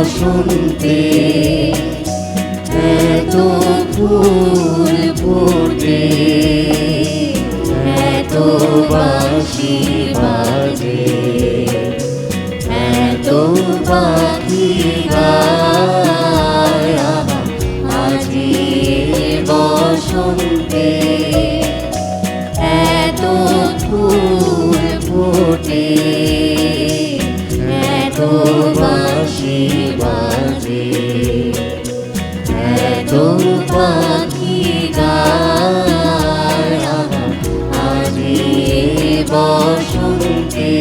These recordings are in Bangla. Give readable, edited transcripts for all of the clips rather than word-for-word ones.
বসন্তে এত ফুল ফোটে, এত বাঁশি বাজে, এত পাখি গায় আজি বসন্তে, এত ফুল ফোটে, এত বাঁশি বাজে, এত পাখি গায় আজি বসন্তে।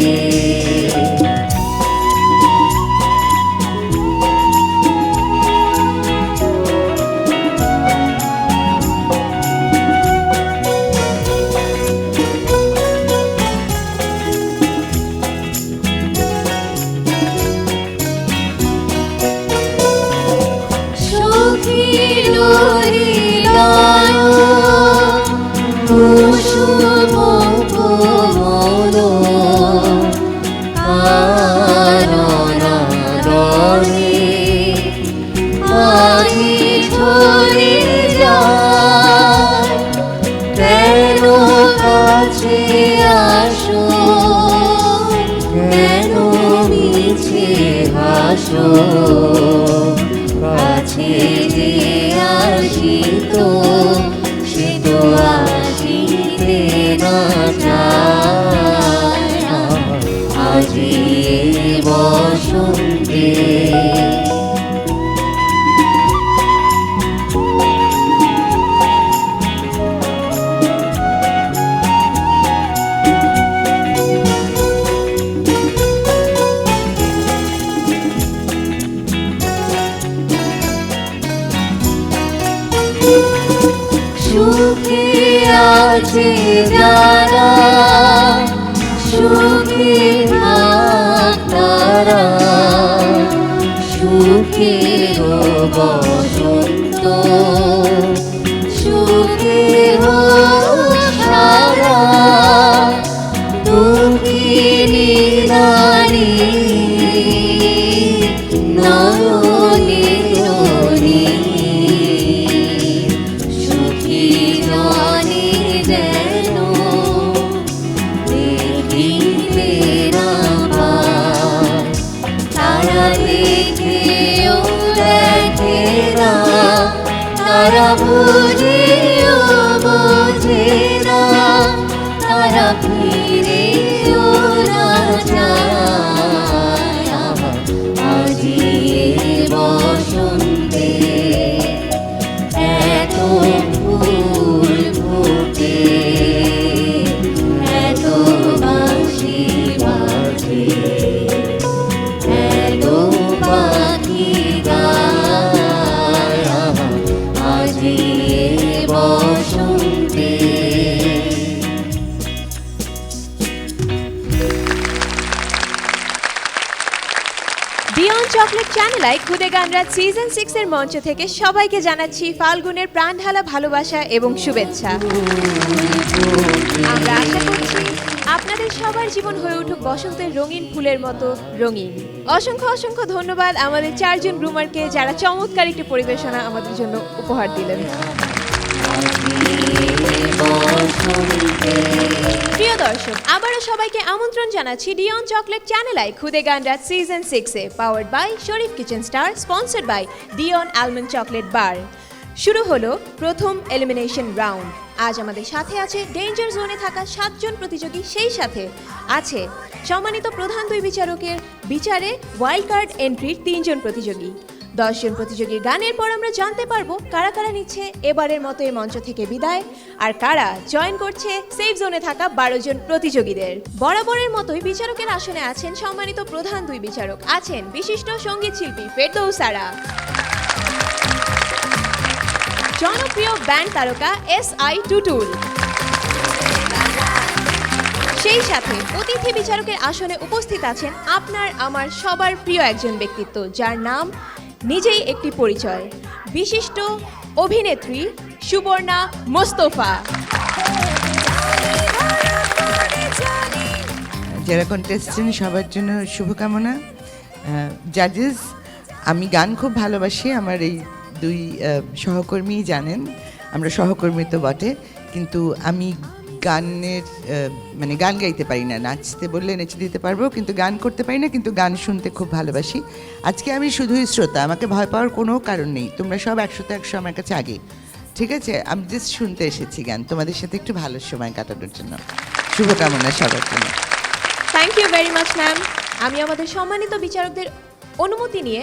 কাছে যে আসিত সে তো আসিতে না চায় আজি বসন্তে। সুখে আছে যারা, সুখে থাক তারা, সুখে বসন্ত, সুখে সারা, দুঃখিনী নারী নয়নে তারা বুঝেও বোঝে না, তারা ফিরেও না যায় আজি বসন্তে, এত ফুল ফোটে, এত বাঁশি বাজে, এত পাখি গায় আজি বসন্তে। বিয়ন্ড চকলেট চ্যানেলায় খুদে গানরাজ সিজন 6 এর মঞ্চ থেকে সবাইকে জানাচ্ছি ফাল্গুনের প্রাণঢালা ভালোবাসা এবং শুভেচ্ছা। আমরা আশা করছি আপনাদের সবার জীবন হয়ে উঠুক বসন্তের রঙিন ফুলের মতো রঙিন। অসংখ্য অসংখ্য ধন্যবাদ আমাদের 4 জন গ্রুমারকে যারা চমৎকার একটি পরিবেশনা আমাদের জন্য উপহার দিলেন। প্রিয় দর্শক, আবারও সবাইকে আমন্ত্রণ জানাচ্ছি ডিয়ন চকলেট চ্যানেলায় খুদে গানরাজ সিজন 6 এ, powered by Sharif kitchen star, sponsored by Dion almond chocolate bar. শুরু হলো প্রথম এলিমিনেশন রাউন্ড। আজ আমাদের সাথে আছে ডেঞ্জার জোনে থাকা 7 জন প্রতিযোগী, সেই সাথে আছে সম্মানিত প্রধান 2 বিচারকের বিচারে ওয়াইল্ড কার্ড এন্ট্রির 3 জন প্রতিযোগী। 10 জন প্রতিযোগীর গানের পর আমরা জানতে পারবো কারা কারা নিচ্ছে এবারের মতো এই মঞ্চ থেকে বিদায়, আর কারা জয়েন করছে সেফ জোনে থাকা 12 জন প্রতিযোগীদের। বরাবরের মতোই বিচারকের আসনে আছেন সম্মানিত প্রধান 2 বিচারক, আছেন বিশিষ্ট সঙ্গীত শিল্পী ফেরদৌস আরা, জনপ্রিয় ব্যান্ড তারকা SI টুটুল, সেই সাথে অতিথি বিচারকের আসনে উপস্থিত আছেন আপনার আমার সবার প্রিয় একজন ব্যক্তিত্ব, যার নাম নিজেই একটি পরিচয়, বিশিষ্ট অভিনেত্রী সুবর্ণা মোস্তফা। যারা কন্টেস্টেন্ট সবার জন্য শুভকামনা। জাজেস, আমি গান খুব ভালোবাসি, আমার এই দুই সহকর্মী জানেন, আমরা সহকর্মী তো বটে, কিন্তু আমি গানের মানে গান গাইতে পারি না, নাচতে বললে নেচে দিতে পারবো কিন্তু গান করতে পারি না, কিন্তু গান শুনতে খুব ভালোবাসি। আজকে আমি শুধুই শ্রোতা, আমাকে ভয় পাওয়ার কোনো কারণ নেই, তোমরা সব 100-100 আমার কাছে আগে, ঠিক আছে? আমি জাস্ট শুনতে এসেছি গান, তোমাদের সাথে একটু ভালো সময় কাটানোর জন্য। শুভকামনা সবার জন্য। Thank you very much ma'am. আমি আমাদের সম্মানিত বিচারকদের অনুমতি নিয়ে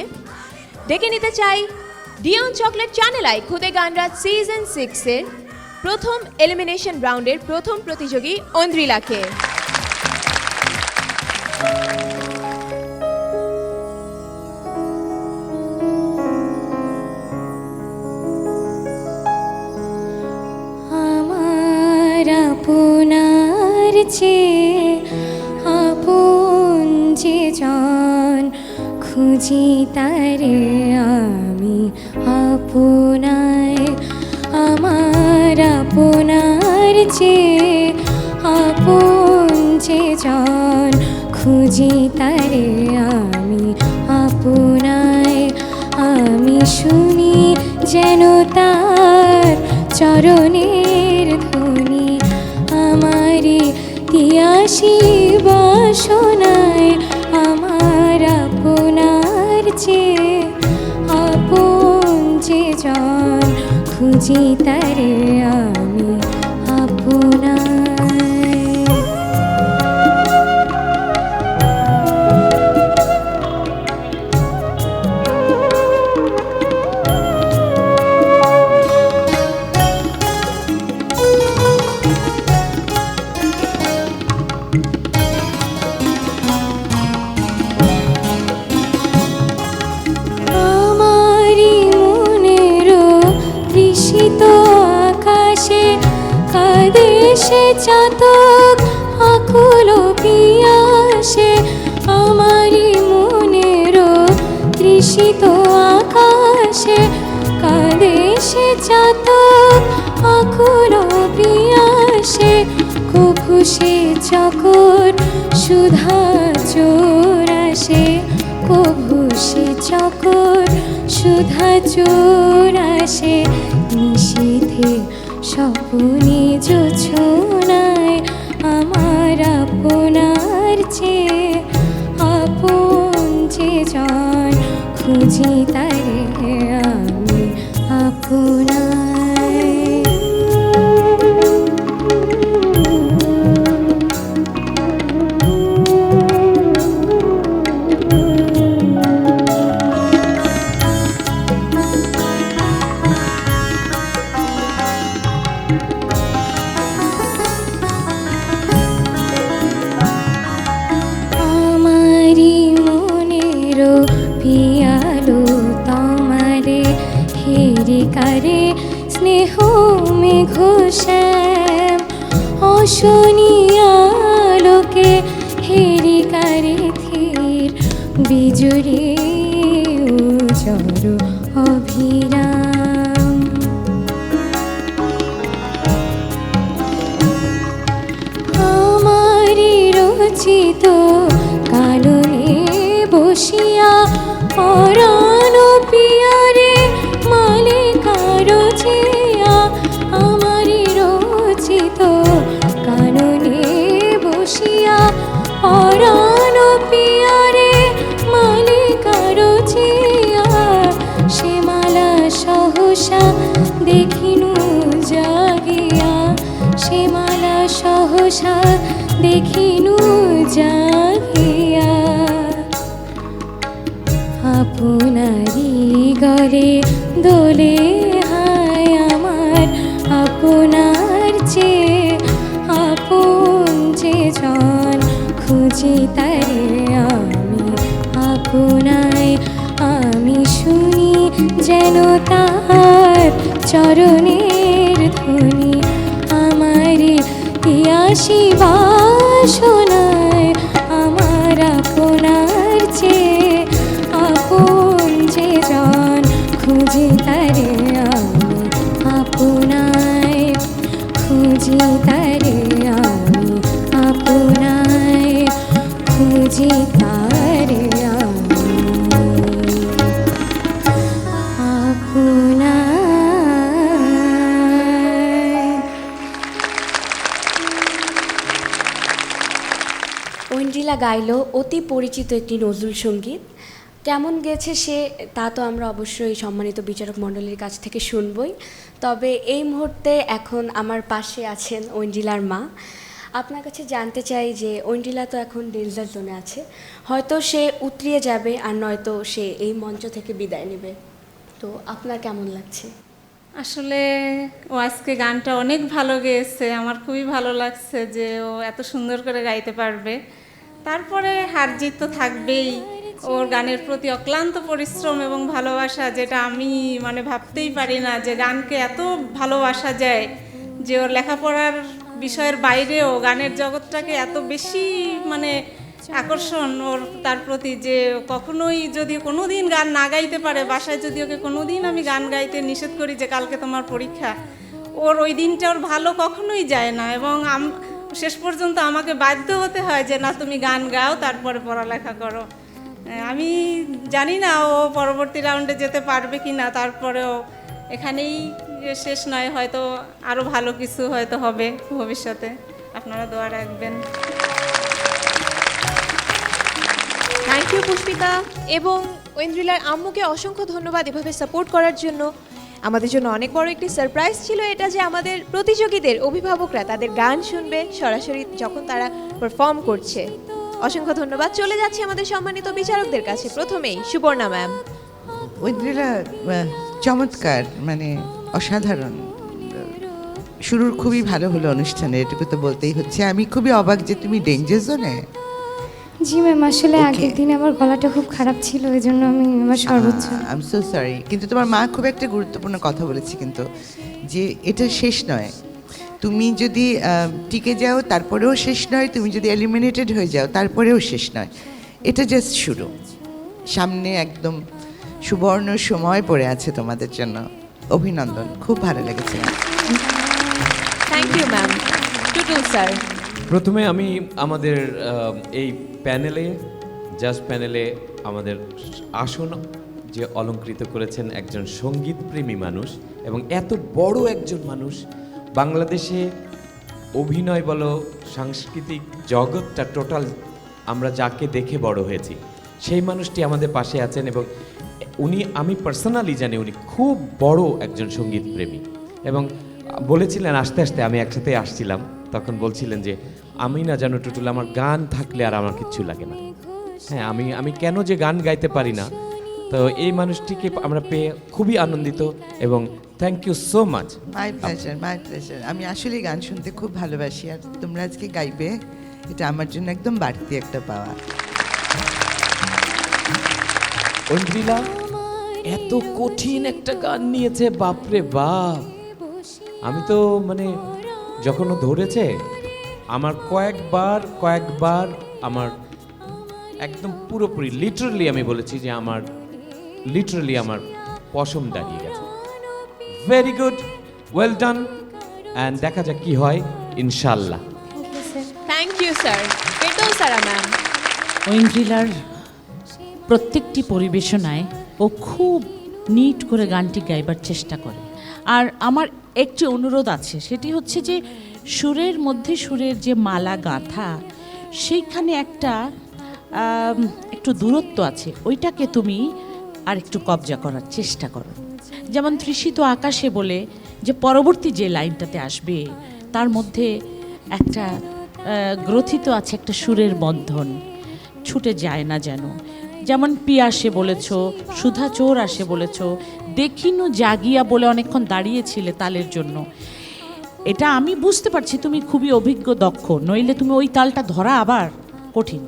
ডেকে নিতে চাই ডিয়ন চকলেট চ্যানেল আই খুদে গান রাত সিজন 6 এর প্রথম এলিমিনেশন রাউন্ডের প্রথম প্রতিযোগী অন্দ্রিলাকে। আমার আপনার চেয়ে আপন যে জন, খুঁজি তারে আমি আপনায়। আমার আপনার চেয়ে আপন যে জন, খুঁজি তারে আমি আপনায়। আমি শুনি যেন তার চরণের ধ্বনি, আমারি তিয়াসী বাসনায়। আমার আপনার চেয়ে আপন যে জন, খুঁজি তারে আমি আপনায়। আমারি মনেরও তৃষিত আকাশে কাঁদে সে চাতক আকুল পিয়াসে। আমারি মনেরও তৃষিত আকাশে কাঁদে সে চাতক আকুল পিয়াসে। কভু সে চকর সুধা চোরাসে, কভু সে চকর সুধা চোরাসে। নিশীথে স্বপ্নে জোছনায় আমার আপনার চেয়ে আপন যে জন, খুঁজি তারে আমি আপনায়। আমারি মনেরও পিয়ালো তোমারে হেরি কারে স্নেহ মেঘ শ্যাম। অশনিয়া লোকে হেরি কারে ধীর বিজুরি উজর অভিরাম। আমারি রচিত কাননে বসিয়া পরাণ পিয়ারে মালিকার জিয়া। আমারি রচিত কাননে বসিয়া পরাণ পিয়ারে মালিকার জিয়া। সে মালা সহসা দেখিনু জাগিয়া, সে মালা সহসা দেখিনু জাগিয়া। আপনারি গলে দোলে হায় আমার আপনার চেয়ে আপন যে জন, খুঁজি তারে আমি আপনায়। আমি শুনি যেন তার চরণের ধ্বনি, আমারি তিয়াসী বাসনায়। আমার আপনার চেয়ে আপন যে জন, খুঁজি তারে আমি আপনায়। খুঁজি তারে আমি আপনায়, খুঁজি তারে আমি। গাইলো অতি পরিচিত একটি নজরুল সঙ্গীত। কেমন গেছে সে তা তো আমরা অবশ্যই সম্মানিত বিচারক মণ্ডলীর কাছ থেকে শুনবই। তবে এই মুহূর্তে এখন আমার পাশে আছেন ঐন্দ্রিলার মা। আপনার কাছে জানতে চাই যে ঐন্দ্রিলা তো এখন ডেঞ্জার জোনে আছে, হয়তো সে উতরিয়ে যাবে আর নয়তো সে এই মঞ্চ থেকে বিদায় নেবে, তো আপনার কেমন লাগছে? আসলে ও আজকে গানটা অনেক ভালো গেয়েছে, আমার খুবই ভালো লাগছে যে ও এত সুন্দর করে গাইতে পারবে। তারপরে হার জিত তো থাকবেই, ওর গানের প্রতি অক্লান্ত পরিশ্রম এবং ভালোবাসা, যেটা আমি মানে ভাবতেই পারি না যে গানকে এত ভালোবাসা যায়, যে ওর লেখাপড়ার বিষয়ের বাইরেও গানের জগৎটাকে এত বেশি মানে আকর্ষণ ওর তার প্রতি, যে কখনোই যদি কোনো দিন গান না গাইতে পারে, বাসায় যদি ওকে কোনো দিন আমি গান গাইতে নিষেধ করি যে কালকে তোমার পরীক্ষা, ওর ওই দিনটা ওর ভালো কখনোই যায় না, এবং শেষ পর্যন্ত আমাকে বাধ্য হতে হয় যে না তুমি গান গাও তারপরে পড়ালেখা করো। আমি জানি না ও পরবর্তী রাউন্ডে যেতে পারবে কি না, তারপরেও এখানেই শেষ নয়, হয়তো আরও ভালো কিছু হয়তো হবে ভবিষ্যতে, আপনারা দোয়া রাখবেন। থ্যাংক ইউ পুষ্পিতা, এবং ঐন্দ্রিলার আম্মুকে অসংখ্য ধন্যবাদ এভাবে সাপোর্ট করার জন্য। আমাদের জন্য অনেক বড় একটি সারপ্রাইজ ছিল এটা যে আমাদের প্রতিযোগীদের অভিভাবকরা তাদের গান শুনবে সরাসরি যখন তারা পারফর্ম করছে। অসংখ্য ধন্যবাদ। চলে যাচ্ছে আমাদের সম্মানিত বিচারকদের কাছে। প্রথমেই সুবর্ণা ম্যাম। ঐন্দ্রিলা চমৎকার, মানে অসাধারণ। শুরুর খুবই ভালো হলো অনুষ্ঠানে, এটুকু তো বলতেই হচ্ছে। আমি খুবই অবাক যে তুমি ডেঞ্জার জোনে। জি ম্যাম, আসলে আগের দিন আমার গলাটা খুব খারাপ ছিল, এই জন্য আমি আমার সর্বোচ্চ। আই এম সো সরি, কিন্তু তোমার মা খুব একটা গুরুত্বপূর্ণ কথা বলেছে কিন্তু, যে এটা শেষ নয়। তুমি যদি টিকে যাও তারপরেও শেষ নয়, তুমি যদি এলিমিনেটেড হয়ে যাও তারপরেও শেষ নয়, এটা জাস্ট শুরু। সামনে একদম সুবর্ণ সময় পড়ে আছে তোমাদের জন্য। অভিনন্দন, খুব ভালো লেগেছে। Thank you ma'am. Tutul sir. প্রথমে আমি আমাদের এই প্যানেলে, জাজ প্যানেলে আমাদের আসন যে অলংকৃত করেছেন একজন সঙ্গীতপ্রেমী মানুষ, এবং এত বড় একজন মানুষ, বাংলাদেশে অভিনয় বলো, সাংস্কৃতিক জগৎটা টোটাল আমরা যাকে দেখে বড় হয়েছি, সেই মানুষটি আমাদের পাশে আছেন। এবং উনি, আমি পার্সোনালি জানি উনি খুব বড় একজন সঙ্গীতপ্রেমী, এবং বলেছিলেন আস্তে আস্তে, আমি একসাথে আসছিলাম তখন বলছিলেন যে আমি না জানো টুটুল, আমার গান থাকলে আর আমার কিচ্ছু লাগে না। হ্যাঁ, আমি কেন যে গান গাইতে পারি না। তো এই মানুষটিকে আমরা পেয়ে খুবই আনন্দিত, এবং thank you so much. My pleasure, my pleasure. আমি আসলে গান শুনতে খুব ভালোবাসি, আর তোমরা আজকে গাইবে, এটা আমার জন্য একদম বাড়তি একটা পাওয়া। ঐন্দ্রিলা এত কঠিন একটা গান নিয়েছে, বাপরে বাপ। আমি তো মানে যখন ও ধরেছে, আমার কয়েকবার আমার একদম পুরোপুরি লিটারালি আমি বলেছি যে আমার লিটারালি আমার পশম দাঁড়িয়ে গেছে। Very good, well done, and দেখা যাক কি হয় ইনশাল্লাহ। Thank you sir. পেটল সারা ম্যাম। ঐন্দ্রিলার প্রত্যেকটি পরিবেশনায় ও খুব নিট করে গানটি গাইবার চেষ্টা করে। আর আমার একটি অনুরোধ আছে, সেটি হচ্ছে যে সুরের মধ্যে সুরের যে মালা গাঁথা, সেইখানে একটু দূরত্ব আছে, ওইটাকে তুমি আর একটু কবজা করার চেষ্টা করো। যেমন তৃষিত আকাশে বলে যে পরবর্তী যে লাইনটাতে আসবে, তার মধ্যে একটা গ্রথিত আছে একটা সুরের বন্ধন, ছুটে যায় না যেন। যেমন পিয়াসে বলেছ, সুধা চোর আসে বলেছ, দেখিনু জাগিয়া বলে অনেকক্ষণ দাঁড়িয়েছিলে তালের জন্য। এটা আমি বুঝতে পারছি তুমি খুবই অভিজ্ঞ, দক্ষ, নইলে তুমি ওই তালটা ধরা আবার কঠিন।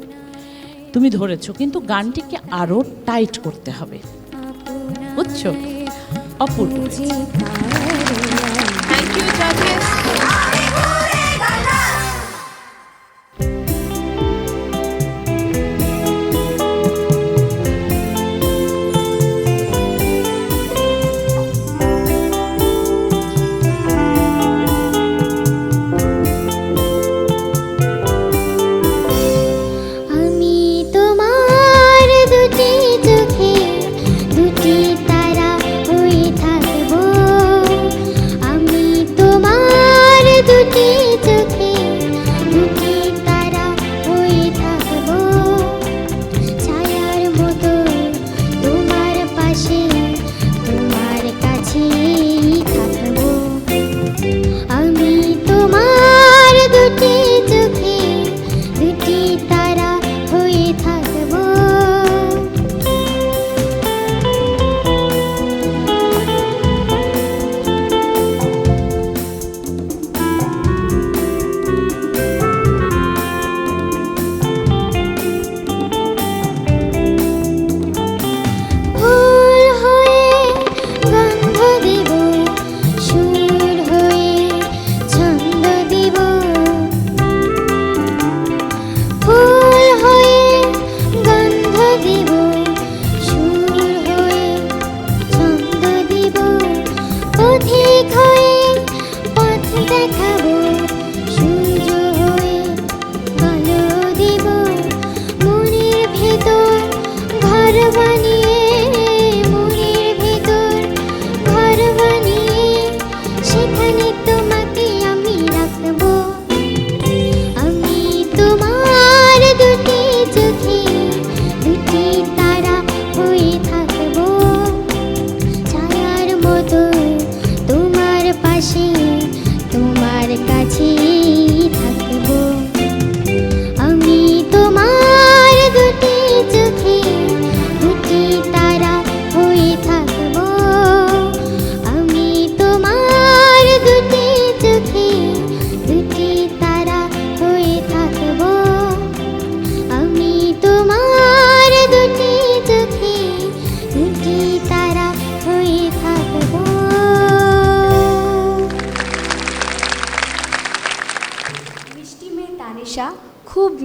তুমি ধরেছো, কিন্তু গানটিকে আরও টাইট করতে হবে, বুঝছো? অপূর্ব। থ্যাংক ইউ জাজেস। আমি তোমার দুটি চোখে দুটি তারা হয়ে থাকবো। আমি তোমার দুটি চোখে দুটি তারা হয়ে থাকবো।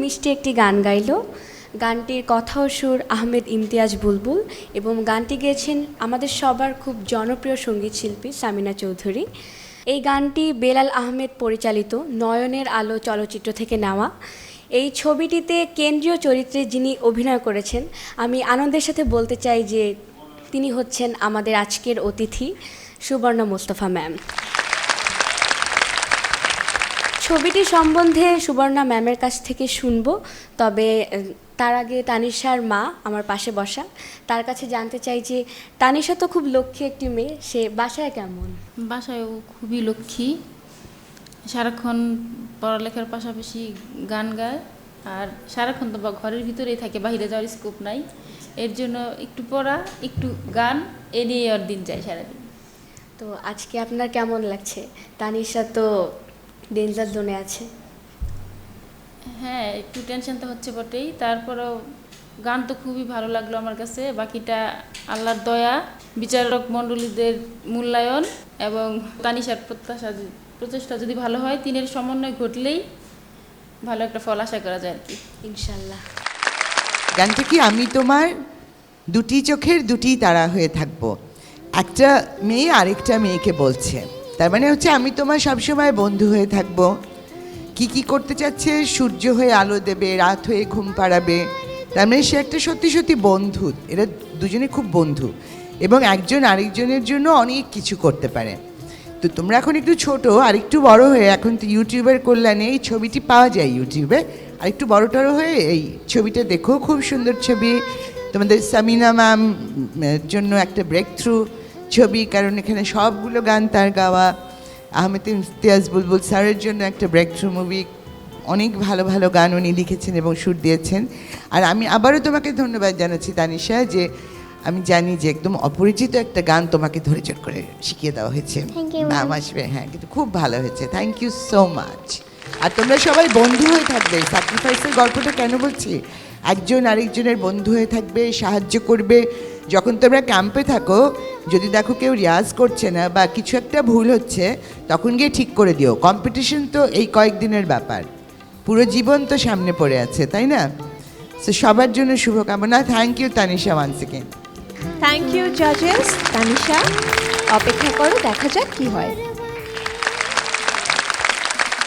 মিষ্টি একটি গান গাইলো। গানটির কথা ও সুর আহমেদ ইমতিয়াজ বুলবুল এবং গানটি গেয়েছেন আমাদের সবার খুব জনপ্রিয় সঙ্গীত শিল্পী সামিনা চৌধুরী। এই গানটি বেলাল আহমেদ পরিচালিত নয়নের আলো চলচ্চিত্র থেকে নেওয়া। এই ছবিটিতে কেন্দ্রীয় চরিত্রে যিনি অভিনয় করেছেন, আমি আনন্দের সাথে বলতে চাই যে তিনি হচ্ছেন আমাদের আজকের অতিথি সুবর্ণা মোস্তফা ম্যাম। ছবিটি সম্বন্ধে সুবর্ণা ম্যামের কাছ থেকে শুনবো, তবে তার আগে তানিশার মা আমার পাশে বসা, তার কাছে জানতে চাই যে তানিশা তো খুব লক্ষ্মী একটি মেয়ে, সে বাসায় কেমন? বাসায়ও খুবই লক্ষ্মী, সারাক্ষণ পড়ালেখার পাশাপাশি গান গায়, আর সারাক্ষণ তো ঘরের ভিতরেই থাকে, বাইরে যাওয়ার স্কোপ নাই। এর জন্য একটু পড়া একটু গান এ নিয়ে ওর দিন যায় সারাদিন। তো আজকে আপনার কেমন লাগছে? তানিশা তো ডেঞ্জার জোনে আছে। হ্যাঁ, একটু টেনশন তো হচ্ছে বটেই, তারপরেও গান তো খুবই ভালো লাগলো আমার কাছে। বাকিটা আল্লাহর দয়া, বিচারক মণ্ডলীদের মূল্যায়ন এবং তানিশার প্রচেষ্টা যদি ভালো হয়, তিনের সমন্বয় ঘটলেই ভালো একটা ফল আশা করা যায় আর কি, ইনশাল্লাহ। গানটা কি আমি তোমার দুটি চোখের দুটি তারা হয়ে থাকবো, একটা মেয়ে আরেকটা মেয়েকে বলছে। তার মানে হচ্ছে আমি তোমার সবসময় বন্ধু হয়ে থাকবো। কি করতে চাচ্ছে, সূর্য হয়ে আলো দেবে, রাত হয়ে ঘুম পাড়াবে। তার মানে সে একটা সত্যি সত্যি বন্ধু, এরা দুজনে খুব বন্ধু এবং একজন আরেকজনের জন্য অনেক কিছু করতে পারে। তো তোমরা এখন একটু ছোট, আর একটু বড় হয়ে, এখন তো ইউটিউবের কল্যাণে এই ছবিটি পাওয়া যায় ইউটিউবে, আর একটু বড় টড়ো হয়ে এই ছবিটা দেখো, খুব সুন্দর ছবি। তোমাদের সামিনা ম্যাম জন্য একটা ব্রেক থ্রু ছবি, কারণ এখানে সবগুলো গান তার গাওয়া। আহমেদ ইমতিয়াজ বুলবুল স্যারের জন্য একটা ব্রেক থ্রু মুভি, অনেক ভালো ভালো গান উনি লিখেছেন এবং সুর দিয়েছেন। আর আমি আবারও তোমাকে ধন্যবাদ জানাচ্ছি তানিশা, যে আমি জানি যে একদম অপরিচিত একটা গান তোমাকে ধরে চট করে শিখিয়ে দেওয়া হয়েছে। Thank you, ma'am ma'am. আসবে, হ্যাঁ, কিন্তু খুব ভালো হয়েছে, থ্যাংক ইউ সো মাচ। আর তোমরা সবাই বন্ধু হয়ে থাকবে। স্যাক্রিফাইসের গল্পটা কেন বলছি, একজন আরেকজনের বন্ধু হয়ে থাকবে, সাহায্য করবে। যখন তোমরা ক্যাম্পে থাকো, যদি দেখো কেউ রিয়াজ করছে না বা কিছু একটা ভুল হচ্ছে, তখন গিয়ে ঠিক করে দিও। কম্পিটিশন তো এই কয়েকদিনের ব্যাপার, পুরো জীবন তো সামনে পড়ে আছে, তাই না? সো সবার জন্য শুভকামনা। Thank you Tanisha, one second. Thank you জাজেস। তানিশা, অপেক্ষা করো, দেখা যাক কি হয়।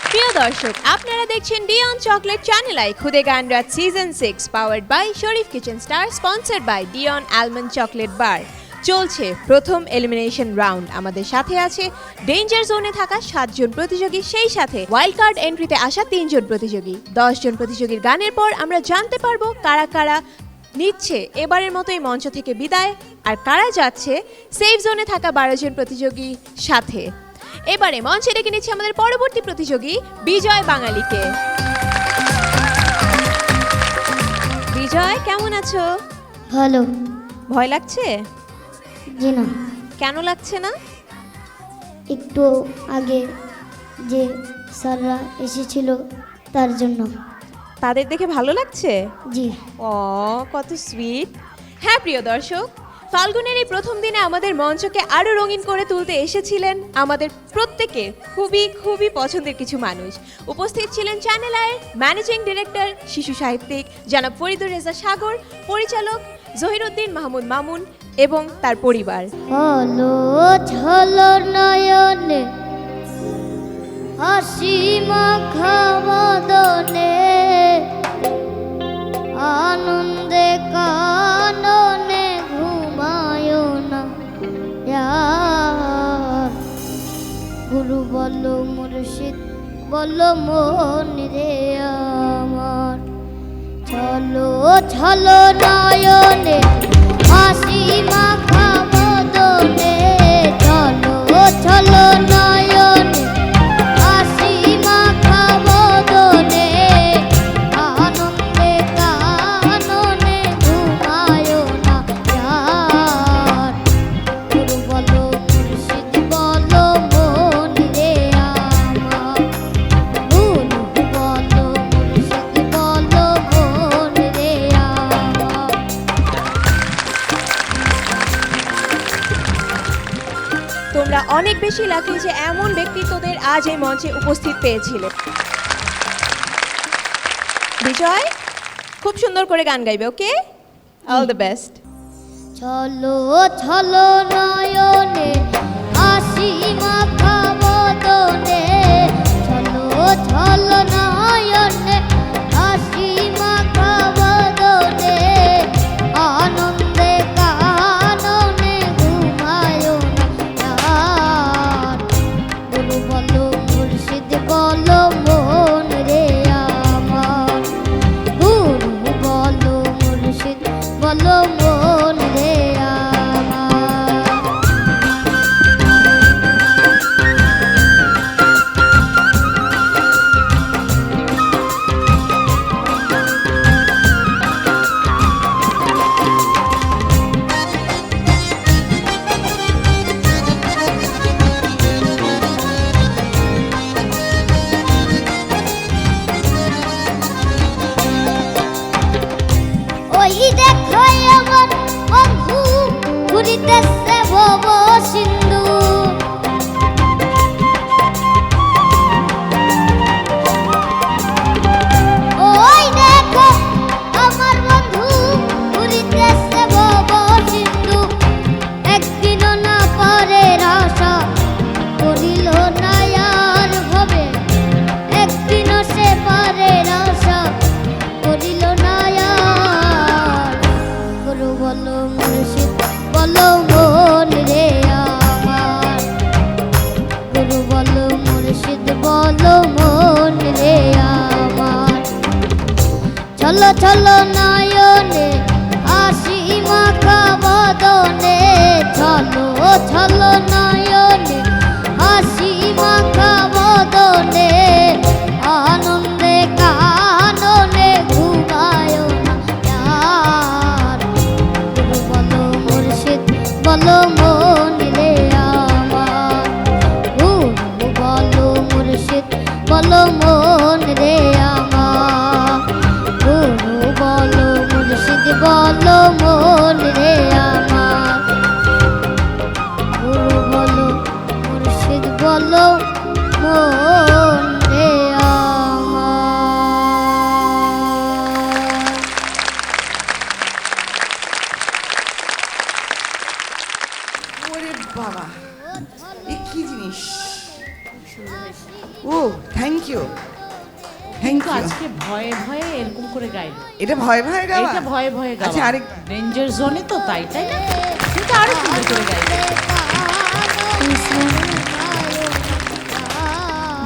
প্রিয় দর্শক, আপনারা দেখছেন ডিয়ন চকলেট চ্যানেল আই খুদে গান রাত season 6, powered by Sharif kitchen star, sponsored by Dion almond chocolate bar. চলছে প্রথম এলিমিনেশন রাউন্ড। আমাদের সাথে আছে ডেঞ্জার জোনে থাকা 7 জন প্রতিযোগী, সেই সাথে ওয়াইল্ড কার্ড এন্ট্রিতে আসা 3 জন প্রতিযোগী। 10 জন প্রতিযোগীর গানের পর আমরা জানতে পারবো কারা কারা নিচ্ছে এবারের মতো এই মঞ্চ থেকে বিদায়, আর কারা যাচ্ছে সেফ জোনে থাকা 12 জন প্রতিযোগীর সাথে। এবারে মঞ্চে ডেকে নিচ্ছি আমাদের পরবর্তী প্রতিযোগী বিজয় বাঙালিকে। বিজয়, কেমন আছো? ভালো। ভয় লাগছে? জি না, কেন লাগছে না? একটু আগে যে স্যাররা এসেছিল তার জন্য। তাদের দেখে ভালো লাগছে? জি। ও, কত সুইট। হ্যাঁ প্রিয় দর্শক, ফাল্গুনের এই প্রথম দিনে আমাদের মঞ্চকে আরো রঙিন করে তুলতে এসেছিলেন আমাদের প্রত্যেকের খুবই খুবই পছন্দের কিছু মানুষ। উপস্থিত ছিলেন চ্যানেল আইয়ের ম্যানেজিং ডিরেক্টর, শিশু সাহিত্যিক জনাব ফরিদুর রেজা সাগর, পরিচালক জহিরুদ্দিন মাহমুদ মামুন এবং তার পরিবার। হলো ঝলো নয়নে হাসি মাখা বদনে, আনন্দে কাননে ঘুমায় না ইয়ার। গুরু বলো মুর্শিদ বলো মন রে আমার, চলো চলো নয়নে হাসি মাখা বদনে, চলো চলো নয়নে হাসি মাখা বদনে, আনন্দে কাননে ঘুমায় না ইয়ার। গুরু বলো মুর্শিদ বলো মন রে আমার, গুরু বলো মুর্শিদ বলো মন রে আমার। তোমরা অনেক বেশি লাকি যে এমন ব্যক্তিত্বদের আজ এই মঞ্চে উপস্থিত পেয়েছিলে। বিজয় খুব সুন্দর করে গান গাইবে, ওকে? All the best. চলো চলো নয়নে হাসি মাখা বদনে, চলো চলো নয়নে হাসি মাখা বদনে, আনন্দে কাননে ঘুমায় না আর। গুরু বলো মুর্শিদ বলো মন রে আমার, গুরু বলো মুর্শিদ বলো মন রে আমার। ওই দেখো আমার বন্ধু ঘুরিতেছে ভব সিন্ধু, ওই দেখো আমার বন্ধু ঘুরিতেছে ভব সিন্ধু, একদিনও না পারে আশা করিল না আর হবে, একদিনও সে পারে আশা করিল না আর। গুরু বলো মুর্শিদ বলো মন রে আমার, গুরু বলো মুর্শিদ বলো মন রে আমার। চলো চলো নয়নে হাসি মাখা বদনে, চলো চলো নয়নে হাসি মাখা বদনে, আনন্দে কাননে ঘুমায় না আর। গুরু বলো মুর্শিদ বলো মন রে আমার, গুরু বলো মুর্শিদ বলো মন রে আমার, গুরু বলো মুর্শিদ বলো মন রে আমার, গুরু বলো মুর্শিদ বলো মন রে আমার। ওরে বাবা, এ কি জিনিস! ও থ্যাংক ইউ, থ্যাংক তো ইউ। আজকে ভয়ে ভয়ে এরকম করে গাইলো। এটা ভয় ভয় গাওয়া? এটা ভয়ে ভয়ে গাওয়া। আচ্ছা, আরেক ডেঞ্জার জোনে তো তাই তাই না? কিন্তু আরো সুন্দর করে গাইলো।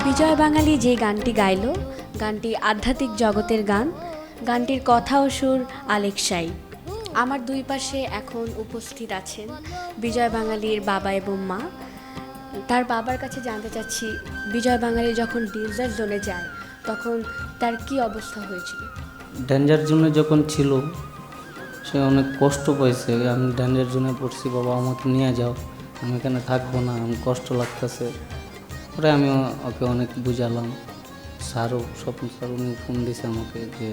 বিজয় বাঙালি যে গানটি গাইলো, গানটি আধ্যাত্মিক জগতের গান। গানটির কথা ও সুর আলেক্সাই। আমার দুই পাশে এখন উপস্থিত আছেন বিজয় বাঙালির বাবা এবং মা। তার বাবার কাছে জানতে চাচ্ছি, বিজয় বাঙালি যখন ডেঞ্জার জোনে যায় তখন তার কি অবস্থা হয়েছিল? ডেঞ্জার জোনে যখন ছিল সে অনেক কষ্ট পেয়েছে। আমি ডেঞ্জার জোনে পড়ছি, বাবা আমাকে নিয়ে যাও, আমি এখানে থাকবো না, আমি কষ্ট লাগতেছে। পরে আমি ওকে অনেক বুঝালাম। স্যারও স্বপ্ন স্যার উনি ফোন দিয়েছে আমাকে যে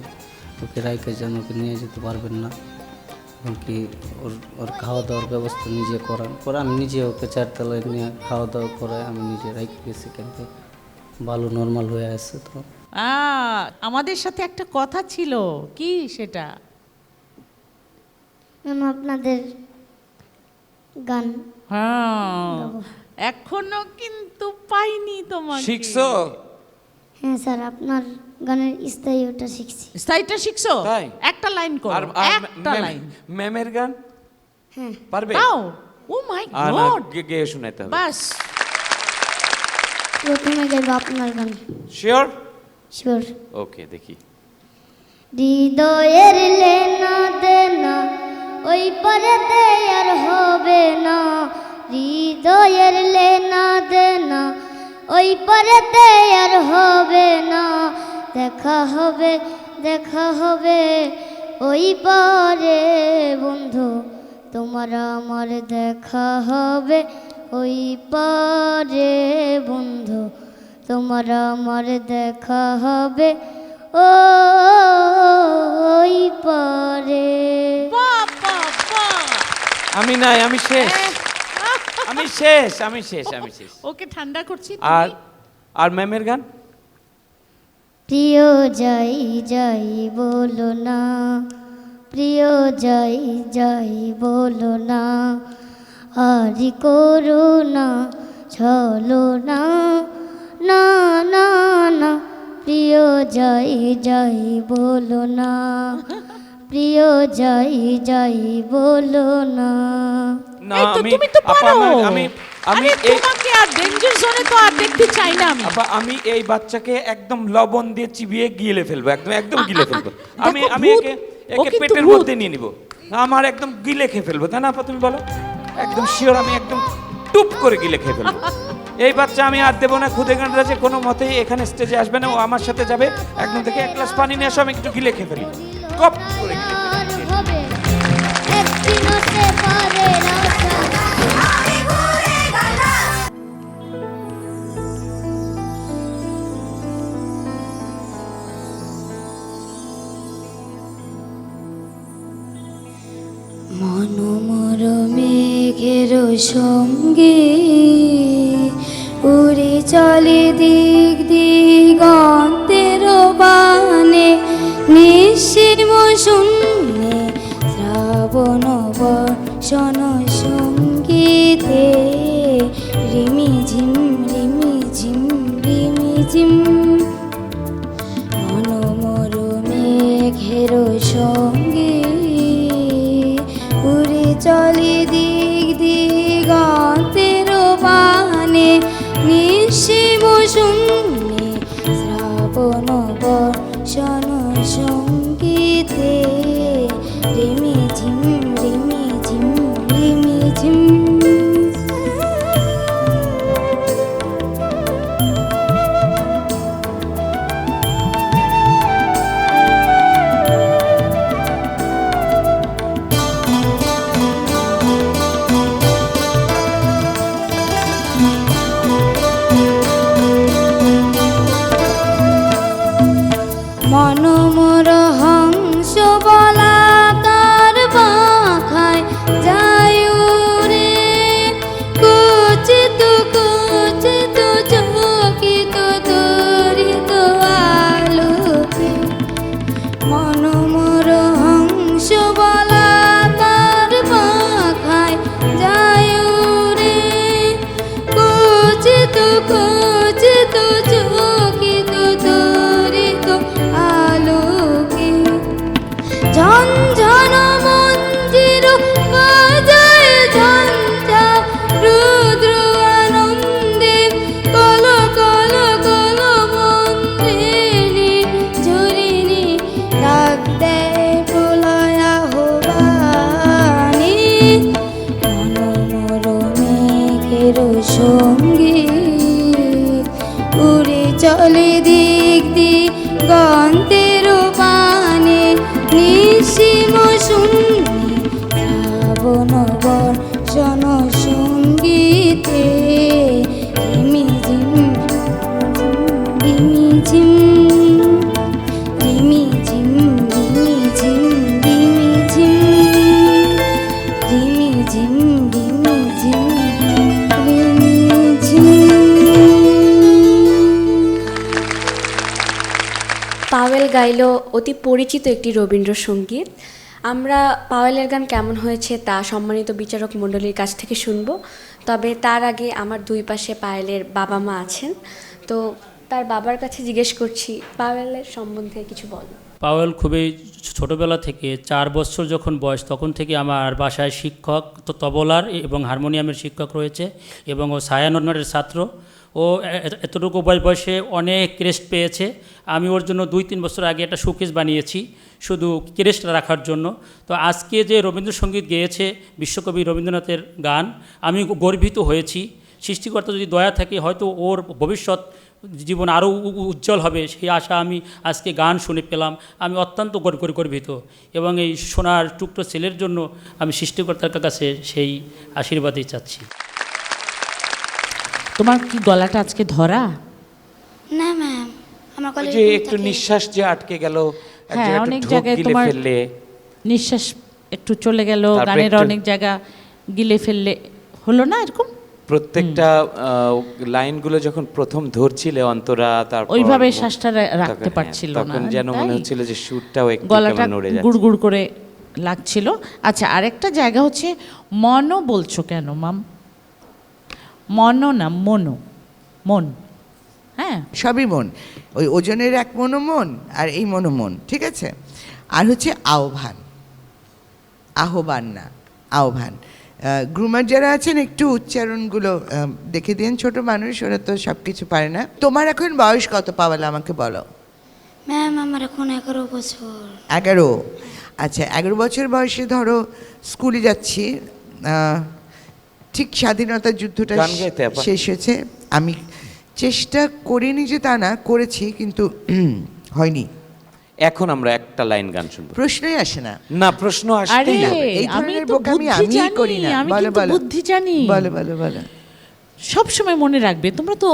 ওকে রাইকে যেন ওকে নিয়ে যেতে পারবেন না, এমনকি ওর খাওয়া দাওয়ার ব্যবস্থা নিজে করান। পরে আমি নিজে ওকে 4 তলায় নিয়ে খাওয়া দাওয়া করে আমি নিজে রাইকে গেছি, কিন্তু ভালো নর্মাল হয়ে আসছে। তো আমাদের সাথে একটা কথা ছিল, কি সেটা? ম্যাম আপনাদের গান হ্যাঁ, এখনো কিন্তু পাইনি তোমাকে। শিখছো? হ্যাঁ স্যার, আপনার গানের স্থায়ী ওটা শিখছি। স্টাইলটা শিখছো? তাই? একটা লাইন করো, আর একটা লাইন। ম্যামের গান হ্যাঁ পারবে? দাও। ও মাই আর না, গড, গেয়ে শোনাইতে হবে। বাস। প্রথমে গাইব আপনার গান। শিওর? শিওর। ওকে, দেখি। হৃদয়ের লেনা দেনা ওই পারেতে আর হবে না, হৃদয়ের লেনা দেনা ওই পারেতে আর হবে না, দেখা হবে দেখা হবে ওই পারে বন্ধু, তোমার আমার দেখা হবে ওই পারে বন্ধু, তোমার আমার দেখা হবে ওই পারে। আমি নাই, আমি শেষ, আমি শেষ, আমি শেষ, আমি শেষ। ওকে ঠান্ডা করছি। আর আর ম্যামের গান? প্রিয় যাই যাই বলো না, প্রিয় যাই যাই বলো না, আরি করো না ছলো না, না না না, প্রিয় যাই যাই বলো না, প্রিয় যাই যাই বলো না। না এই তো আমি তুমি তো আপা, পারো। আমি আমি আরে এই তোমাকে আর ডেঞ্জার জোনে তো আর দেখতে চাই না আমি। আপা আমি এই বাচ্চাকে একদম লবণ দিয়ে চিবিয়ে গিলে ফেলবো, একদম একদম গিলে ফেলবো। আমি দেখো, আমি ভূত, একে ও একে কিন্তু পেটের ভূত। মধ্যে নিয়ে নিব, আমার একদম গিলে খেয়ে ফেলবো, তাই না আপা? তুমি বলো, একদম শিওর আমি একদম টুপ করে গিলে খেয়ে ফেলবো। এই বাচ্চা আমি আর দেবো না। খুদে গান রাজে কোনো মতেই এখানে স্টেজে আসবে না, ও আমার সাথে যাবে। একদম থেকে এক গ্লাস পানি নিয়ে আসো, আমি একটু গিলে খেয়ে ফেলি, কপ করে গিলে ফেলি। আর হবে একদিনও সে পারে না। মনোমর মেঘের সঙ্গে উড়ে চলে দিক দিগন্তের বানে, নিঃসীম শূন্যে শ্রাবণ বর্ষণ সঙ্গীতে, রিমি ঝিম রিমি ঝিম রিমি ঝিম। মনোমর মেঘের সঙ্গে উড়ে চলে দিক দিগন্তের বানে, নিঃসীম শূন্যে শ্রাবণ বর্ষণ সঙ্গীতে, রিমি ঝিম রিমি ঝিম রিমি ঝিম। মনোমর হংস বলাকার বাঁখায় যায় রে, কুচিত কুচিত চকিত তরিত আলোকে। মনোমর হংস বলাকার বাঁখায় যায় রে, কুচিত কুচিত চকিত তরিত আলোকে। ঝনঝন মঞ্জির বাজায় ঝঞ্ঝা, রুদ্র আনন্দে কল কল কল মন্দিরে, ঝরিণী ডাক দেয় প্রলয় আহ্বানে। মনোমর মেঘের সঙ্গে উড়ে চলে দিক দিগন্তের বানে, নিঃসীম শূন্যে শ্রাবণ বর্ষণ সঙ্গীতে, রিমি ঝিম রিমি ঝিম রিমি ঝিম রিমি ঝিম রিমি ঝিম রিমি ঝিম রিমি ঝিম রিমি ঝিম। পাওয়েল গাইল অতি পরিচিত একটি রবীন্দ্রসঙ্গীত। আমরা পাওয়েলের গান কেমন হয়েছে তা সম্মানিত বিচারক মণ্ডলীর কাছ থেকে শুনব। তবে তার আগে আমার দুই পাশে পায়েলের বাবা মা আছেন, তো তার বাবার কাছে জিজ্ঞেস করছি পাওয়েলের সম্বন্ধে কিছু বল। পাওয়েল খুবই ছোটোবেলা থেকে 4 বছর যখন বয়স তখন থেকে আমার বাসায় শিক্ষক, তো তবলার এবং হারমোনিয়ামের শিক্ষক রয়েছে, এবং ও ছায়ানটের ছাত্র। ও এতটুকু বয়সে অনেক ক্রেস্ট পেয়েছে। আমি ওর জন্য 2-3 বছর আগে একটা শোকেস বানিয়েছি শুধু ক্রেস্ট রাখার জন্য। তো আজকে যে রবীন্দ্রসঙ্গীত গেয়েছে বিশ্বকবি রবীন্দ্রনাথের গান, আমি গর্বিত হয়েছি। সৃষ্টিকর্তা যদি দয়া থাকে হয়তো ওর ভবিষ্যৎ জীবন আরও উজ্জ্বল হবে, সেই আশা আমি আজকে গান শুনে পেলাম। আমি অত্যন্ত গর্বিত, এবং এই সোনার টুকরো ছেলের জন্য আমি সৃষ্টিকর্তার কাছে সেই আশীর্বাদই চাচ্ছি। তোমার কি গলাটা আজকে ধরা? না ম্যাম, আমার ওই কলেজে যে একটু নিঃশ্বাস যে আটকে গেল, এক হ্যাঁ, জায়গায় একটু অনেক ঢোক জায়গায় গিলে তোমার ফেললে, নিঃশ্বাস একটু চলে গেল, তারপর গানের একটু- অনেক জায়গা গিলে ফেললে, হলো না এরকম? প্রত্যেকটা লাইনগুলো যখন প্রথম ধরছিলে অন্তরা, তারপর ওইভাবে শ্বাসটা রাখতে তখন, পারছিল না, তখন যেন মনে তাই? হচ্ছিল যে সুরটাও একটু গলাটা কেমন নড়ে যাচ্ছে। গুড়গুড় করে লাগছিল। আচ্ছা, আরেকটা জায়গা হচ্ছে মনো বলছো কেন মাম? মনো না মনো, মন। হ্যাঁ, সবই মন, ওই ওজনের এক মনো মন আর এই মনো মন, ঠিক আছে। আর হচ্ছে আহ্বান, আহ্বান না আহ্বান। গ্রুমার যারা আছেন একটু উচ্চারণগুলো দেখে দিন, ছোট মানুষ ওরা তো সব কিছু পারে না। তোমার এখন বয়স কত পাওয়ালা আমাকে বলো? ম্যাম আমার এখন 11 বছর। 11? আচ্ছা, 11 বছর বয়সে ধরো স্কুলে যাচ্ছি, ঠিক স্বাধীনতার যুদ্ধটা গান গাইতে আপা? শেষ হয়েছে। আমি চেষ্টা করিনি যে তা না, করেছি কিন্তু হয়নি। এখন আমরা একটা লাইন গান শুনবো। প্রশ্নই আসে না। না, প্রশ্ন আরে আসতেই হবে। এই আমি ধরনের তো বোকামি বুদ্ধি আমিই জানি, করি না। আমি বলো, কিন্তু বলো। বুদ্ধি জানি। বলো বলো বলো। সব সময় মনে রাখবে, তোমরা তো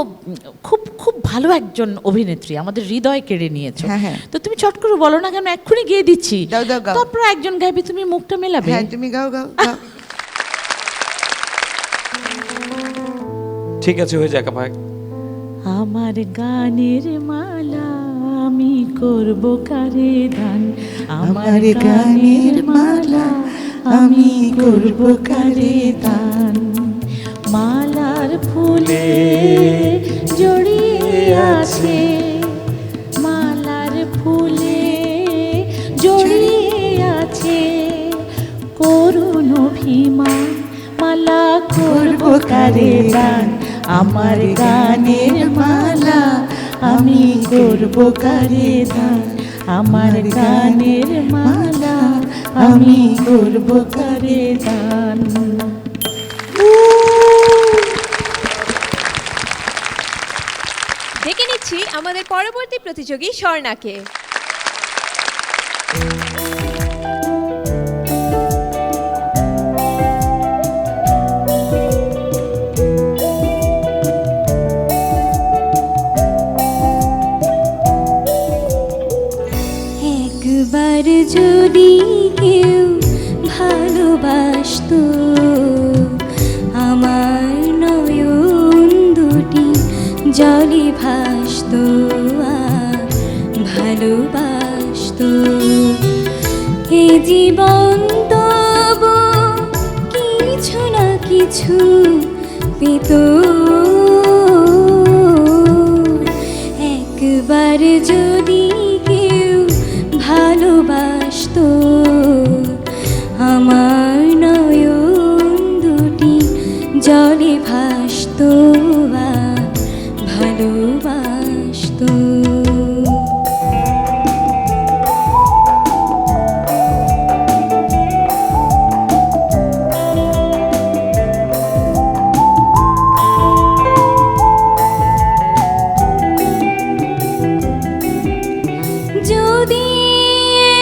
খুব খুব ভালো একজন অভিনেত্রী, আমাদের হৃদয় কেড়ে নিয়েছো। হ্যাঁ, হ্যাঁ। তো তুমি চট করে বলো না কেন, এক্ষুনি গিয়ে দিচ্ছি। দাও, দাও, গাও। তারপর একজন গাইবে, তুমি মুখটা মেলাবে। হ্যাঁ, তুমি গাও গাও গাও। ঠিক আছে, হয়ে যাক আপা। আমার গানের মালা আমি করব কারে দান, আমার গানের মালা আমি করব কারে দান। মালার ফুলে জড়িয়ে আছে, মালার ফুলে জড়িয়ে আছে করুণ অভিমান, মালা করব কারে দান। আমার গানের মালা আমি করব কারে দান, আমার গানের মালা আমি করব কারে দান। ডেকে নিচ্ছি আমাদের পরবর্তী প্রতিযোগী স্বর্ণাকে। একবার যদি কেউ ভালোবাসতো, আমার নয়ন দুটি জলে ভাসতো, ভালোবাসতো। এ জীবন তবু কিছু না কিছু পেত, একবার যদি কেউ ভালোবাসতো, আমার নয়ন দুটি জলে ভাসতো, ভালোবাসতো। যদি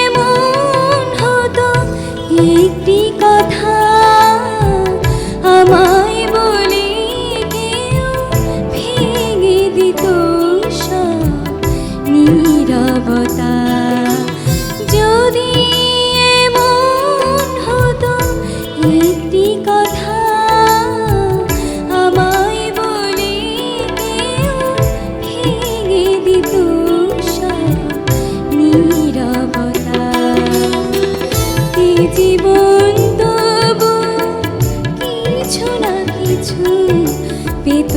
এমন হতো একটি কথা আমায় বলে কেউ ভেঙে দিত সব নীরবতা, যদি এমন হতো একটি কথা আমায় বলে কেউ ভেঙে দিত সব নীরবতা, এ জীবন তবু কিছু না কিছু পেত,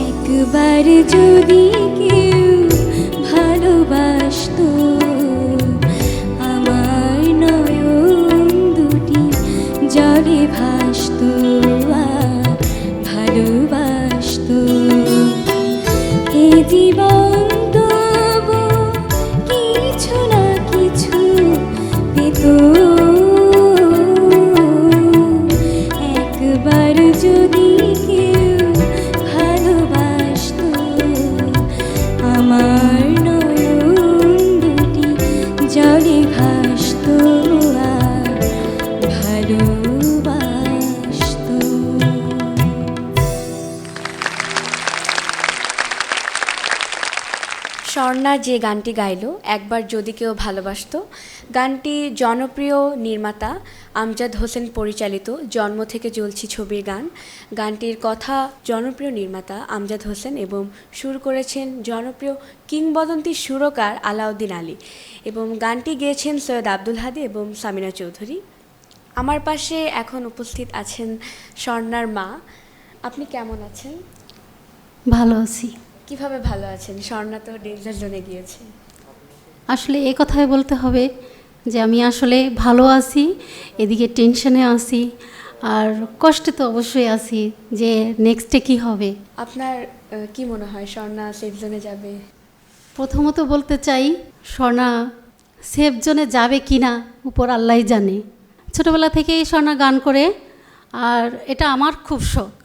একবার যদি কেউ ভালোবাসতো, আমার নয়ন দুটি জলে ভাসতো, ভালোবাসতো। এ জীবন তবু কিছু না কিছু পেত, একবার যদি কেউ ভালোবাসতো, আমার নয়ন দুটি জলে ভাসতো, ভালোবাসতো। স্বর্ণা স্বর্ণা যে গানটি গাইলো, একবার যদি কেউ ভালোবাসতো, গানটি জনপ্রিয় নির্মাতা আমজাদ হোসেন পরিচালিত জন্ম থেকে জ্বলছি ছবির গান। গানটির কথা জনপ্রিয় নির্মাতা আমজাদ হোসেন এবং সুর করেছেন জনপ্রিয় কিংবদন্তি সুরকার আলাউদ্দিন আলী, এবং গানটি গেয়েছেন সৈয়দ আব্দুল হাদী এবং সামিনা চৌধুরী। আমার পাশে এখন উপস্থিত আছেন স্বর্ণার মা। আপনি কেমন আছেন? ভালো আছি। কিভাবে ভালো আছেন? স্বর্ণা তো ডেঞ্জার জোনে গিয়েছে। আসলে এই কথাই বলতে হবে যে আমি আসলে ভালো আছি, এদিকে টেনশনে আছি, আর কষ্টে তো অবশ্যই আছি যে নেক্সটে কি হবে। আপনার কি মনে হয় স্বর্ণা সেফ জোনে যাবে? প্রথমত বলতে চাই, স্বর্ণা সেফ জোনে যাবে কি না উপর আল্লাহই জানে। ছোটোবেলা থেকেই স্বর্ণা গান করে, আর এটা আমার খুব শখ।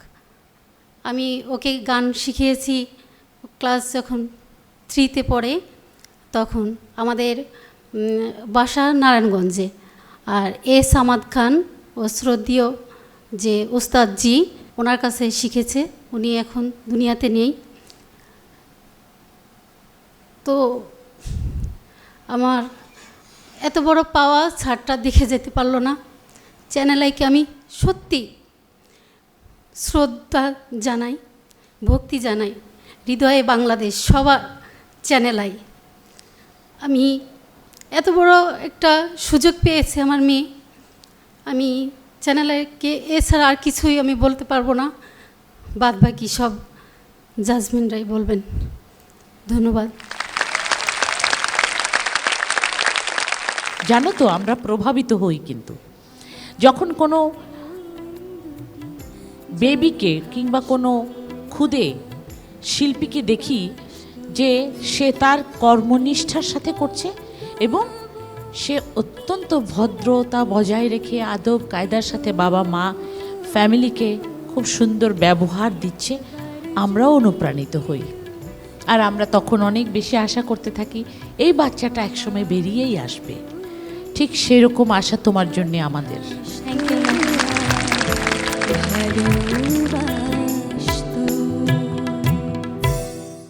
আমি ওকে গান শিখিয়েছি ক্লাস যখন 3-তে পড়ে, তখন আমাদের বাসা নারায়ণগঞ্জে। আর সামাদ খান ও শ্রদ্ধেয় যে উস্তাদজি, ওনার কাছে শিখেছে। উনি এখন দুনিয়াতে নেই। তো আমার এত বড় পাওয়া ছাড়টা দেখে যেতে পারলো না। চ্যানেল আইকে আমি সত্যি শ্রদ্ধা জানাই, ভক্তি জানাই। হৃদয়ে বাংলাদেশ সবার চ্যানেল আই। আমি এত বড় একটা সুযোগ পেয়েছে আমার মেয়ে। আমি চ্যানেলকে এছাড়া আর কিছুই আমি বলতে পারবো না, বাদ বাকি সব জাজমেন্টরাই বলবেন। ধন্যবাদ। জানো তো, আমরা প্রভাবিত হই কিন্তু যখন কোনো বেবিকে কিংবা কোনো ক্ষুদে শিল্পীকে দেখি যে সে তার কর্মনিষ্ঠার সাথে করছে এবং সে অত্যন্ত ভদ্রতা বজায় রেখে আদব কায়দার সাথে বাবা মা ফ্যামিলিকে খুব সুন্দর ব্যবহার দিচ্ছে, আমরাও অনুপ্রাণিত হই। আর আমরা তখন অনেক বেশি আশা করতে থাকি এই বাচ্চাটা একসময় বেরিয়েই আসবে। ঠিক সেরকম আশা তোমার জন্যে আমাদের। Thank you.